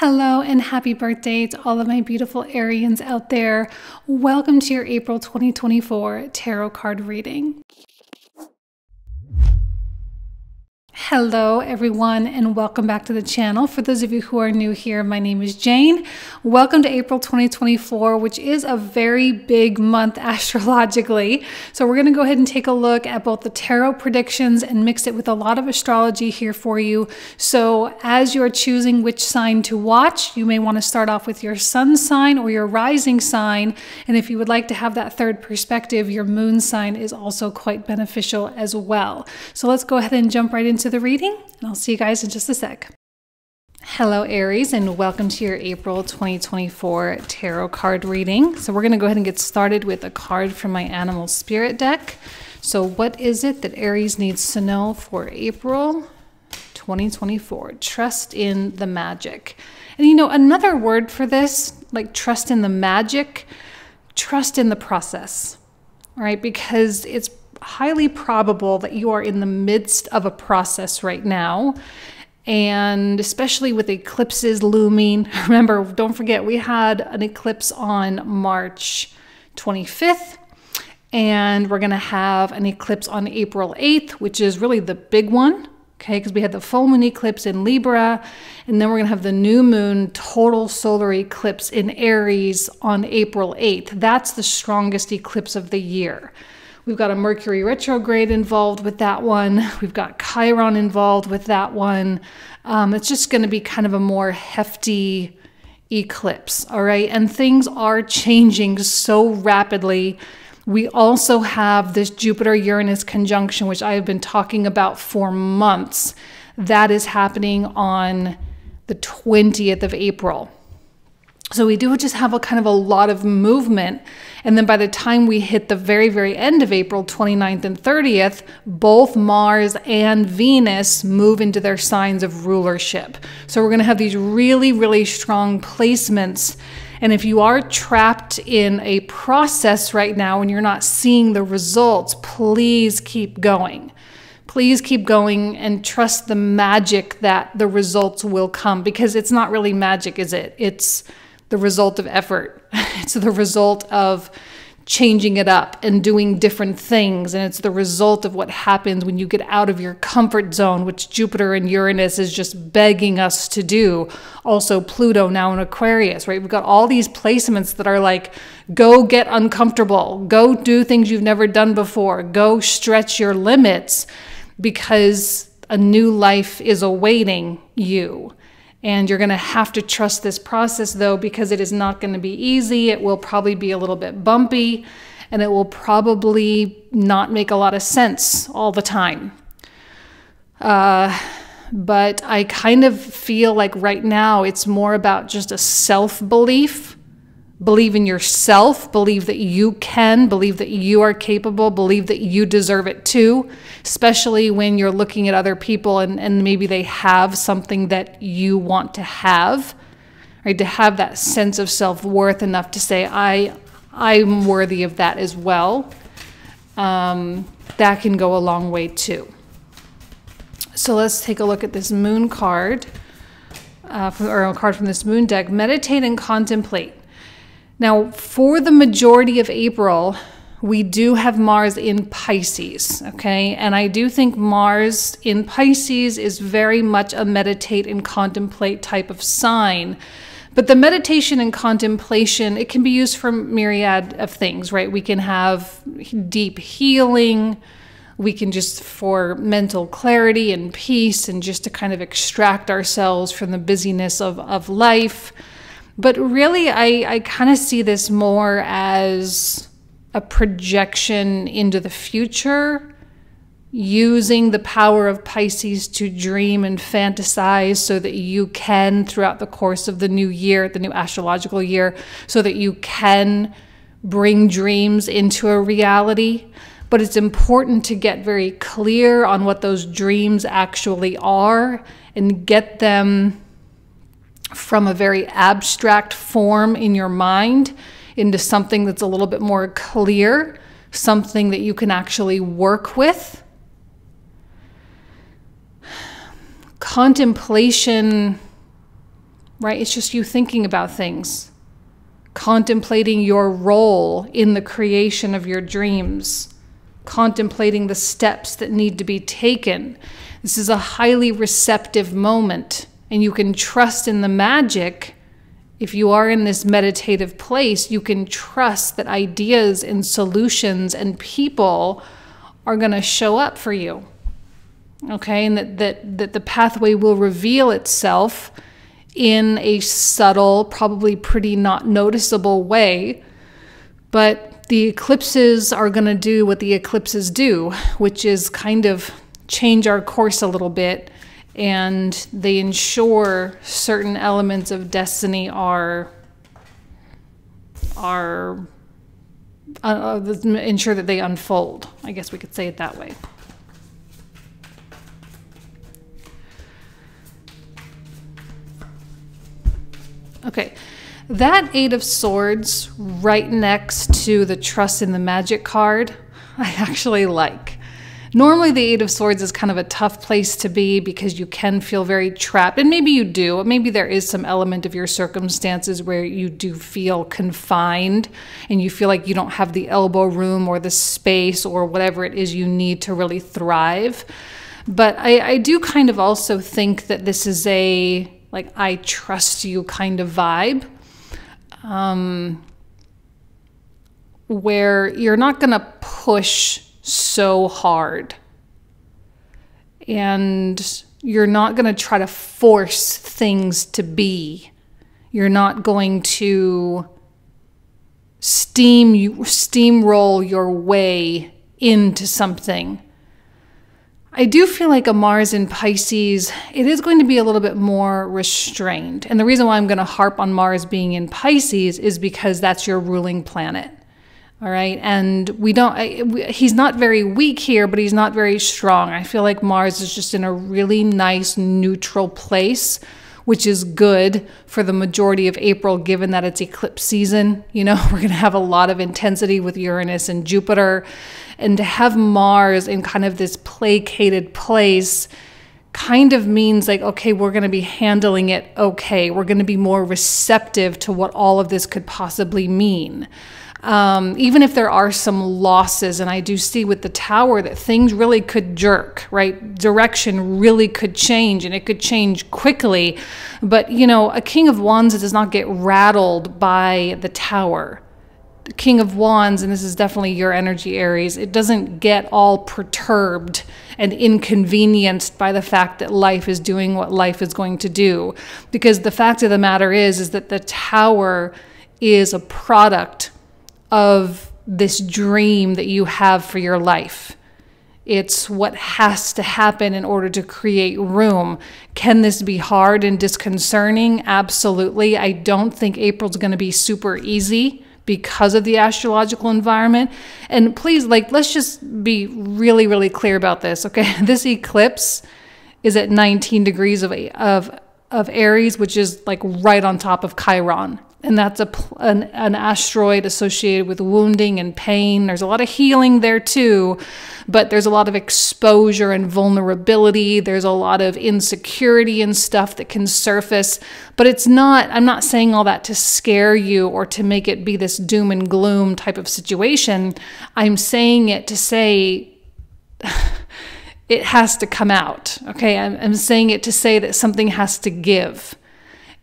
Hello and happy birthday to all of my beautiful Arians out there. Welcome to your April 2024 tarot card reading. Hello everyone and welcome back to the channel. For those of you who are new here, my name is Jane. Welcome to April 2024, which is a very big month astrologically. So we're going to go ahead and take a look at both the tarot predictions and mix it with a lot of astrology here for you. So as you're choosing which sign to watch, you may want to start off with your sun sign or your rising sign. And if you would like to have that third perspective, your moon sign is also quite beneficial as well. So let's go ahead and jump right into the reading, and I'll see you guys in just a sec. Hello Aries, and welcome to your April 2024 tarot card reading. So we're going to go ahead and get started with a card from my animal spirit deck. So what is it that Aries needs to know for April 2024? Trust in the magic. And you know, another word for this, like trust in the magic, trust in the process, right? Because it's highly probable that you are in the midst of a process right now, and especially with eclipses looming. Remember, don't forget, we had an eclipse on March 25th, and we're going to have an eclipse on April 8th, which is really the big one, okay, because we had the full moon eclipse in Libra, and then we're going to have the new moon total solar eclipse in Aries on April 8th. That's the strongest eclipse of the year. We've got a Mercury retrograde involved with that one. We've got Chiron involved with that one. It's just going to be kind of a more hefty eclipse, all right? And things are changing so rapidly. We also have this Jupiter-Uranus conjunction, which I have been talking about for months. That is happening on the 20th of April. So we do just have a kind of a lot of movement. And then by the time we hit the very, very end of April, 29th and 30th, both Mars and Venus move into their signs of rulership. So we're going to have these really, really strong placements. And if you are trapped in a process right now and you're not seeing the results, please keep going. Please keep going and trust the magic that the results will come, because it's not really magic, is it? It's the result of effort. It's the result of changing it up and doing different things. And it's the result of what happens when you get out of your comfort zone, which Jupiter and Uranus is just begging us to do. Also Pluto now in Aquarius, right? We've got all these placements that are like, go get uncomfortable, go do things you've never done before, go stretch your limits, because a new life is awaiting you. And you're going to have to trust this process, though, because it is not going to be easy. It will probably be a little bit bumpy, and it will probably not make a lot of sense all the time. But I kind of feel like right now it's more about just a self-belief. Believe in yourself, believe that you can, believe that you are capable, believe that you deserve it too, especially when you're looking at other people and maybe they have something that you want to have, right? To have that sense of self-worth enough to say, I'm worthy of that as well. That can go a long way too. So let's take a look at this moon card, or a card from this moon deck. Meditate and contemplate. Now, for the majority of April, we do have Mars in Pisces, okay? And I do think Mars in Pisces is very much a meditate and contemplate type of sign. But the meditation and contemplation, it can be used for a myriad of things, right? We can have deep healing. We can just for mental clarity and peace and just to kind of extract ourselves from the busyness of life. But really, I kind of see this more as a projection into the future, using the power of Pisces to dream and fantasize so that you can, throughout the course of the new year, the new astrological year, so that you can bring dreams into a reality. But it's important to get very clear on what those dreams actually are and get them from a very abstract form in your mind into something that's a little bit more clear, something that you can actually work with. Contemplation right? It's just you thinking about things, contemplating your role in the creation of your dreams, contemplating the steps that need to be taken. This is a highly receptive moment, and you can trust in the magic. If you are in this meditative place, you can trust that ideas and solutions and people are going to show up for you. Okay, and that the pathway will reveal itself in a subtle, probably pretty not noticeable way. But the eclipses are going to do what the eclipses do, which is kind of change our course a little bit, and they ensure certain elements of destiny ensure that they unfold. I guess we could say it that way. Okay, that Eight of Swords right next to the Trust in the Magic card, I actually like. Normally the Eight of Swords is kind of a tough place to be because you can feel very trapped, and maybe you do. Maybe there is some element of your circumstances where you do feel confined and you feel like you don't have the elbow room or the space or whatever it is you need to really thrive. But I do kind of also think that this is a like I trust you kind of vibe, where you're not going to push so hard and you're not going to try to force things to be. You're not going to steamroll your way into something. I do feel like a Mars in Pisces, it is going to be a little bit more restrained. And the reason why I'm going to harp on Mars being in Pisces is because that's your ruling planet. All right. And he's not very weak here, but he's not very strong. I feel like Mars is just in a really nice neutral place, which is good for the majority of April, given that it's eclipse season. You know, we're going to have a lot of intensity with Uranus and Jupiter. And to have Mars in kind of this placated place kind of means like, okay, we're going to be handling it okay. We're going to be more receptive to what all of this could possibly mean. Even if there are some losses, and I do see with the Tower that things really could jerk, right? Direction really could change, and it could change quickly. But, you know, a King of Wands does not get rattled by the Tower. The King of Wands, and this is definitely your energy, Aries, it doesn't get all perturbed and inconvenienced by the fact that life is doing what life is going to do. Because the fact of the matter is that the Tower is a product of this dream that you have for your life. It's what has to happen in order to create room. Can this be hard and disconcerting? Absolutely. I don't think April's going to be super easy because of the astrological environment. And please, like, let's just be really, really clear about this, okay? This eclipse is at 19 degrees of Aries, which is like right on top of Chiron. And that's an asteroid associated with wounding and pain. There's a lot of healing there too, but there's a lot of exposure and vulnerability. There's a lot of insecurity and stuff that can surface. But it's not, I'm not saying all that to scare you or to make it be this doom and gloom type of situation. I'm saying it to say it has to come out, okay? I'm saying it to say that something has to give.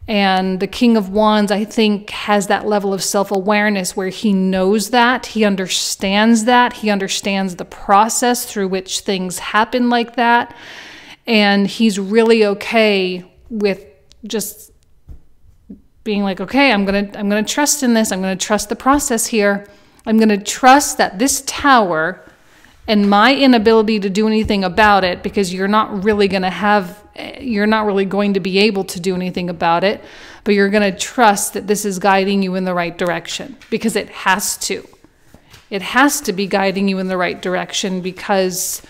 And the King of Wands, I think, has that level of self-awareness where he knows that, he understands the process through which things happen like that. And he's really okay with just being like, okay, I'm gonna trust in this. I'm gonna trust the process here. I'm gonna trust that this Tower and my inability to do anything about it, because you're not really going to be able to do anything about it, but you're going to trust that this is guiding you in the right direction, because it has to. It has to be guiding you in the right direction, because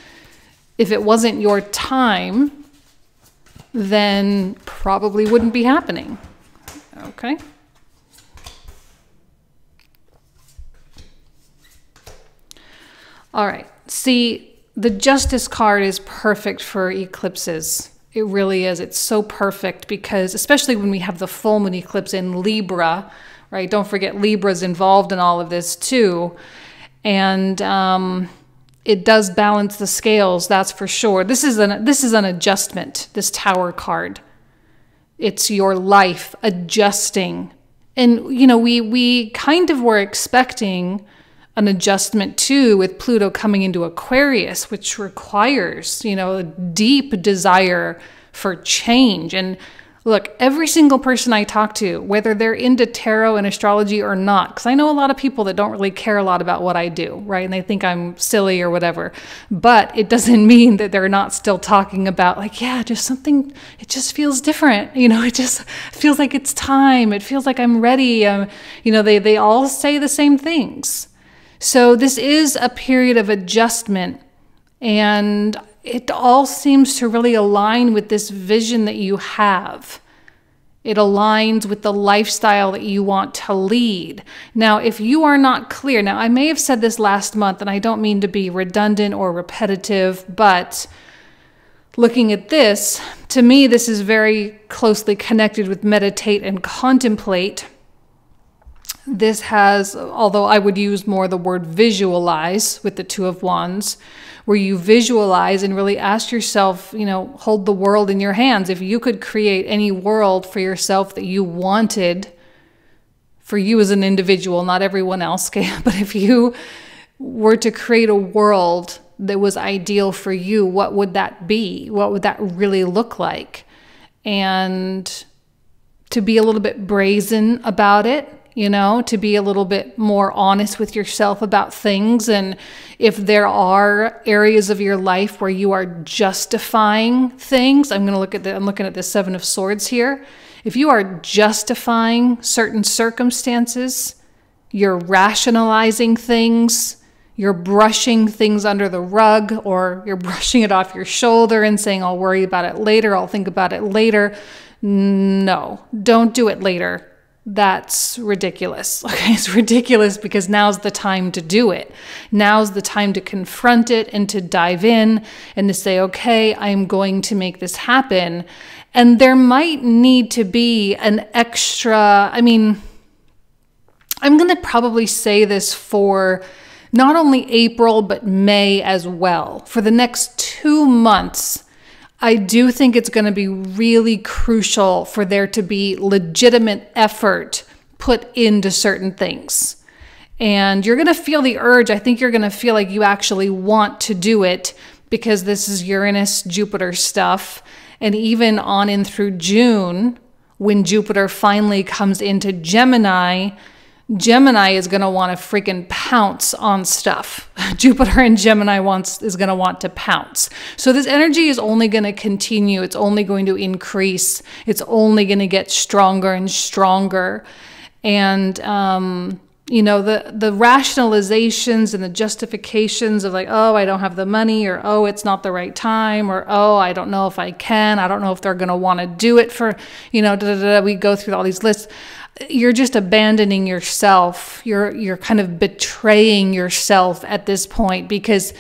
if it wasn't your time, then probably wouldn't be happening. Okay? All right. See, the Justice card is perfect for eclipses. It really is. It's so perfect because especially when we have the full moon eclipse in Libra, right? Don't forget Libra's involved in all of this too. And it does balance the scales, that's for sure. This is an adjustment, this Tower card. It's your life adjusting. And, you know, we kind of were expecting an adjustment too with Pluto coming into Aquarius, which requires, you know, a deep desire for change. And look, every single person I talk to, whether they're into tarot and astrology or not, because I know a lot of people that don't really care a lot about what I do, right? And they think I'm silly or whatever. But it doesn't mean that they're not still talking about like, yeah, just something, it just feels different. You know, it just feels like it's time. It feels like I'm ready. You know, they all say the same things. So this is a period of adjustment, and it all seems to really align with this vision that you have. It aligns with the lifestyle that you want to lead. Now, if you are not clear, now I may have said this last month, and I don't mean to be redundant or repetitive, but looking at this, to me, this is very closely connected with meditate and contemplate. This has, although I would use more the word visualize with the Two of Wands, where you visualize and really ask yourself, you know, hold the world in your hands. If you could create any world for yourself that you wanted, for you as an individual, not everyone else can, but if you were to create a world that was ideal for you, what would that be? What would that really look like? And to be a little bit brazen about it, you know, to be a little bit more honest with yourself about things. And if there are areas of your life where you are justifying things, I'm looking at the Seven of Swords here. If you are justifying certain circumstances, you're rationalizing things, you're brushing things under the rug, or you're brushing it off your shoulder and saying, I'll worry about it later, I'll think about it later. No, don't do it later. That's ridiculous. Okay, it's ridiculous because now's the time to do it. Now's the time to confront it and to dive in and to say, okay, I'm going to make this happen. And there might need to be an extra, I mean, I'm going to probably say this for not only April, but May as well. For the next 2 months, I do think it's going to be really crucial for there to be legitimate effort put into certain things. And you're going to feel the urge. I think you're going to feel like you actually want to do it because this is Uranus, Jupiter stuff. And even on in through June, when Jupiter finally comes into Gemini, Gemini is going to want to freaking pounce on stuff. Jupiter in Gemini is going to want to pounce. So this energy is only going to continue. It's only going to increase. It's only going to get stronger and stronger. And, you know, the rationalizations and the justifications of like, oh, I don't have the money, or, oh, it's not the right time, or, oh, I don't know if I can. I don't know if they're going to want to do it for, you know, we go through all these lists. You're just abandoning yourself. You're kind of betraying yourself at this point, because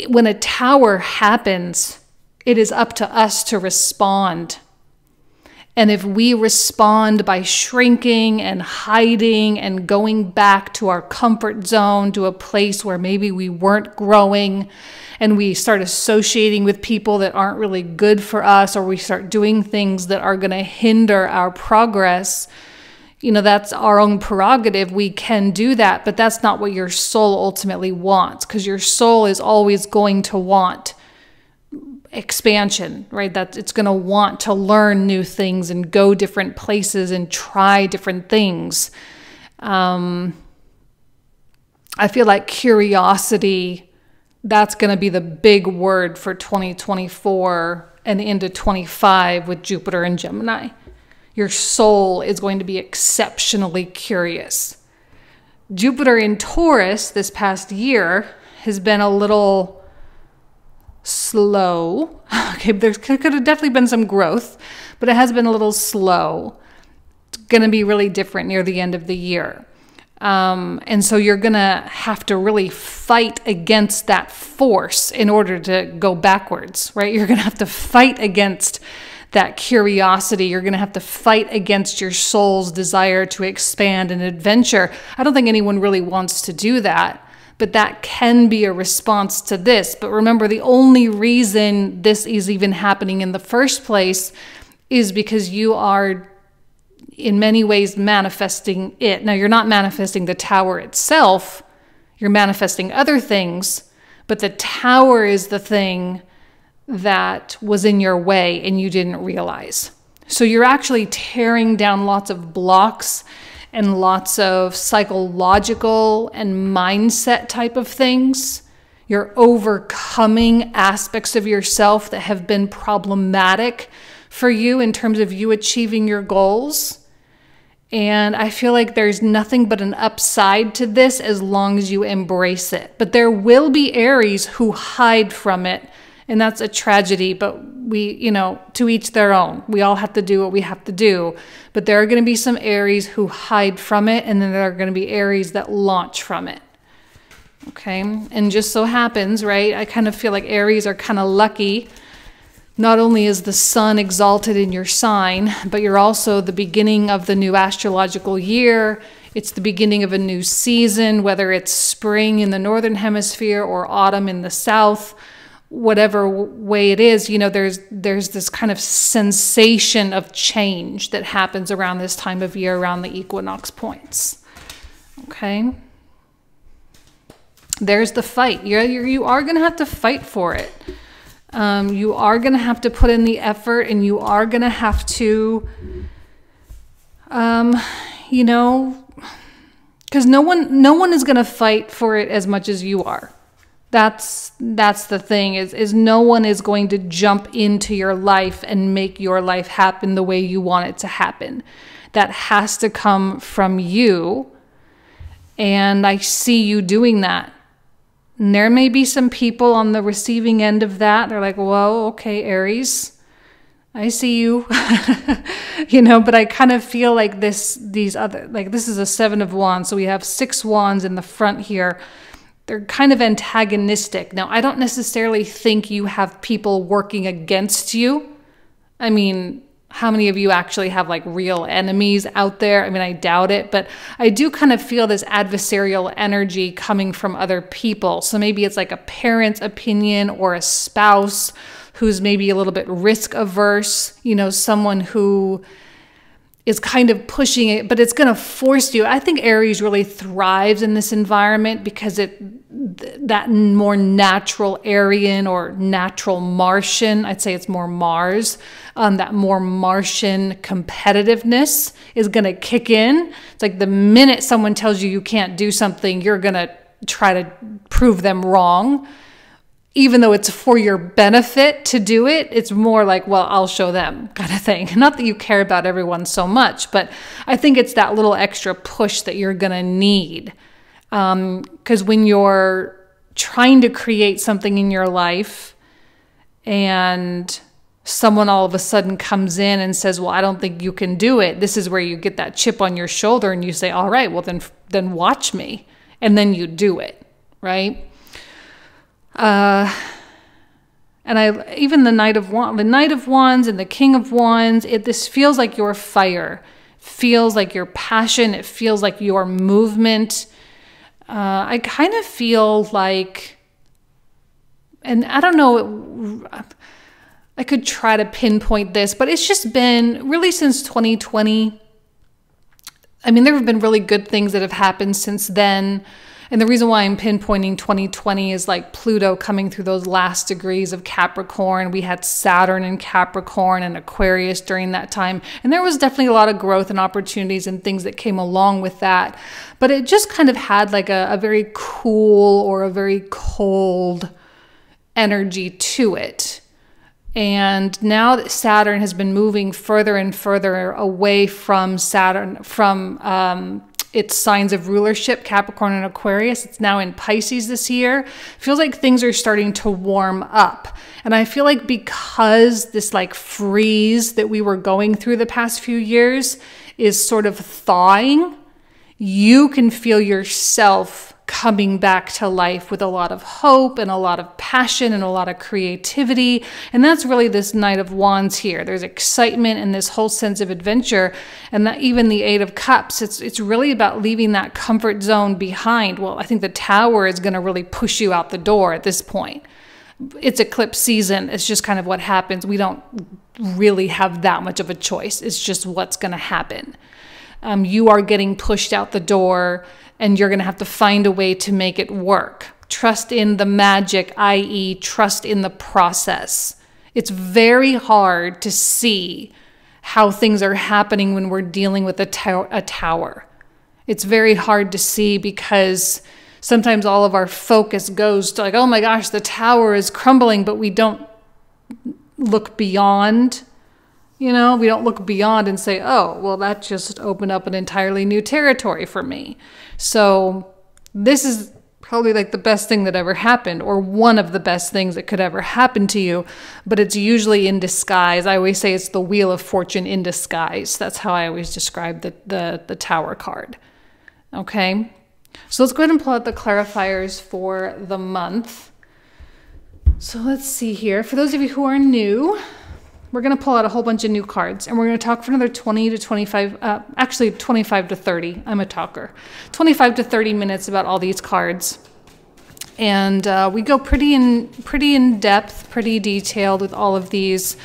when a tower happens, it is up to us to respond. And if we respond by shrinking and hiding and going back to our comfort zone, to a place where maybe we weren't growing, and we start associating with people that aren't really good for us, or we start doing things that are going to hinder our progress, you know, that's our own prerogative. We can do that, but that's not what your soul ultimately wants, because your soul is always going to want expansion, right? That it's going to want to learn new things and go different places and try different things. I feel like curiosity, that's going to be the big word for 2024 and into 25 with Jupiter and Gemini. Your soul is going to be exceptionally curious. Jupiter in Taurus this past year has been a little slow. Okay, there could have definitely been some growth, but it has been a little slow. It's going to be really different near the end of the year. And so you're going to have to really fight against that force in order to go backwards, right? You're going to have to fight against that curiosity. You're going to have to fight against your soul's desire to expand and adventure. I don't think anyone really wants to do that, but that can be a response to this. But remember, the only reason this is even happening in the first place is because you are in many ways manifesting it. Now, you're not manifesting the tower itself, you're manifesting other things, but the tower is the thing that was in your way and you didn't realize. So you're actually tearing down lots of blocks and lots of psychological and mindset type of things. You're overcoming aspects of yourself that have been problematic for you in terms of you achieving your goals. And I feel like there's nothing but an upside to this as long as you embrace it. But there will be Aries who hide from it, and that's a tragedy, but we, you know, to each their own. We all have to do what we have to do. But there are going to be some Aries who hide from it, and then there are going to be Aries that launch from it. Okay? And just so happens, right, I kind of feel like Aries are kind of lucky. Not only is the sun exalted in your sign, but you're also the beginning of the new astrological year. It's the beginning of a new season, whether it's spring in the northern hemisphere or autumn in the south, whatever way it is, you know, there's this kind of sensation of change that happens around this time of year, around the equinox points. Okay? There's the fight. You are going to have to fight for it. You are going to have to put in the effort, and you are going to have to, you know, because no one is going to fight for it as much as you are. That's the thing is no one is going to jump into your life and make your life happen the way you want it to happen. That has to come from you. And I see you doing that. And there may be some people on the receiving end of that. They're like, whoa, okay, Aries, I see you. You know, but I kind of feel like this is a 7 of Wands. So we have 6 Wands in the front here. They're kind of antagonistic. Now, I don't necessarily think you have people working against you. I mean, how many of you actually have like real enemies out there? I mean, I doubt it, but I do kind of feel this adversarial energy coming from other people. So maybe it's like a parent's opinion or a spouse who's maybe a little bit risk averse, you know, someone who is kind of pushing it, but it's going to force you. I think Aries really thrives in this environment because that more natural Aryan or natural Martian, I'd say it's more Mars, that more Martian competitiveness is going to kick in. It's like the minute someone tells you you can't do something, you're going to try to prove them wrong. Even though it's for your benefit to do it, it's more like, well, I'll show them kind of thing. Not that you care about everyone so much, but I think it's that little extra push that you're going to need. Because when you're trying to create something in your life and someone all of a sudden comes in and says, well, I don't think you can do it. This is where you get that chip on your shoulder and you say, all right, well, then watch me. And then you do it, right? And even the Knight of Wands and the King of Wands, this feels like your fire, feels like your passion, it feels like your movement. I kind of feel like, and I don't know, I could try to pinpoint this, but it's just been really since 2020. I mean, there have been really good things that have happened since then. And the reason why I'm pinpointing 2020 is like Pluto coming through those last degrees of Capricorn. We had Saturn in Capricorn and Aquarius during that time. And there was definitely a lot of growth and opportunities and things that came along with that. But it just kind of had like a very cool or a very cold energy to it. And now that Saturn has been moving further and further away from its signs of rulership, Capricorn and Aquarius. It's now in Pisces this year. Feels like things are starting to warm up. And I feel like because this like freeze that we were going through the past few years is sort of thawing, you can feel yourself coming back to life with a lot of hope and a lot of passion and a lot of creativity. And that's really this Knight of Wands here. There's excitement and this whole sense of adventure. And that even the Eight of Cups, it's really about leaving that comfort zone behind. Well, I think the Tower is going to really push you out the door at this point. It's eclipse season. It's just kind of what happens. We don't really have that much of a choice. It's just what's going to happen. You are getting pushed out the door, and you're going to have to find a way to make it work. Trust in the magic, i.e. trust in the process. It's very hard to see how things are happening when we're dealing with a tower. It's very hard to see because sometimes all of our focus goes to like, oh my gosh, the tower is crumbling, but we don't look beyond. You know, we don't look beyond and say, oh, well, that just opened up an entirely new territory for me. So this is probably like the best thing that ever happened, or one of the best things that could ever happen to you, but it's usually in disguise. I always say it's the Wheel of Fortune in disguise. That's how I always describe the Tower card. Okay, so let's go ahead and pull out the clarifiers for the month. So let's see here. For those of you who are new, we're going to pull out a whole bunch of new cards, and we're going to talk for another 20 to 25, actually 25 to 30. I'm a talker. 25 to 30 minutes about all these cards. And we go pretty in depth, pretty detailed with all of these.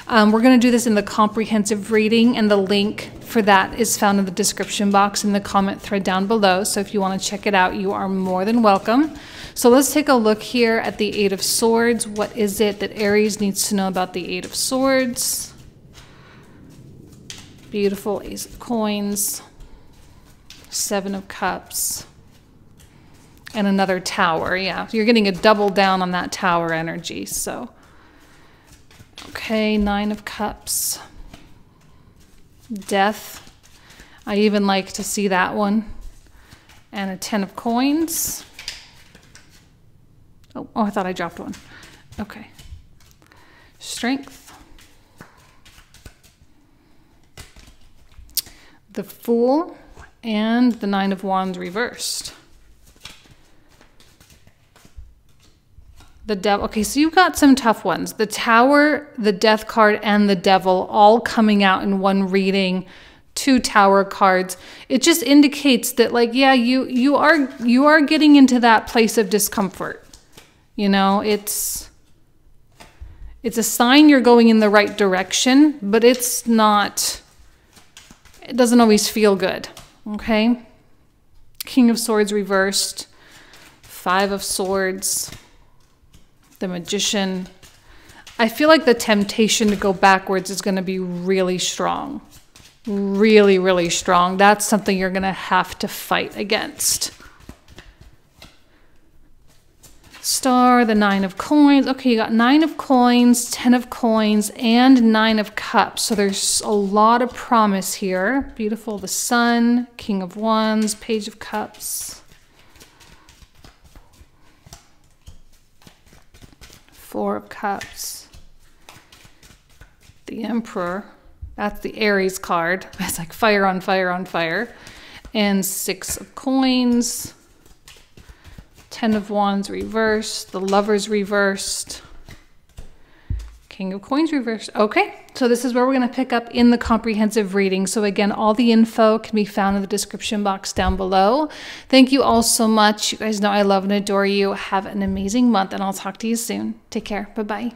We're going to do this in the comprehensive reading, and the link for that is found in the description box in the comment thread down below. So if you want to check it out, you are more than welcome. So let's take a look here at the Eight of Swords. What is it that Aries needs to know about the Eight of Swords? Beautiful Ace of Coins, Seven of Cups, and another Tower. Yeah, you're getting a double down on that Tower energy. So, okay, Nine of Cups, Death. I even like to see that one. And a Ten of Coins. Oh, I thought I dropped one. Okay. Strength. The Fool and the Nine of Wands reversed. The Devil. Okay, so you've got some tough ones. The Tower, the Death card, and the Devil all coming out in one reading. Two Tower cards. It just indicates that, like, yeah, you are getting into that place of discomfort. You know, it's a sign you're going in the right direction, but it's not, it doesn't always feel good, okay? King of Swords reversed, Five of Swords, the Magician. I feel like the temptation to go backwards is going to be really strong, really, really strong. That's something you're going to have to fight against. Star, the Nine of Coins. Okay, you got Nine of Coins, Ten of Coins, and Nine of Cups. So there's a lot of promise here. Beautiful, the Sun, King of Wands, Page of Cups. Four of Cups. The Emperor. That's the Aries card. It's like fire on fire on fire. And Six of Coins. Ten of Wands reversed, the Lovers reversed, King of Coins reversed. Okay, so this is where we're going to pick up in the comprehensive reading. So again, all the info can be found in the description box down below. Thank you all so much. You guys know I love and adore you. Have an amazing month, and I'll talk to you soon. Take care. Bye-bye.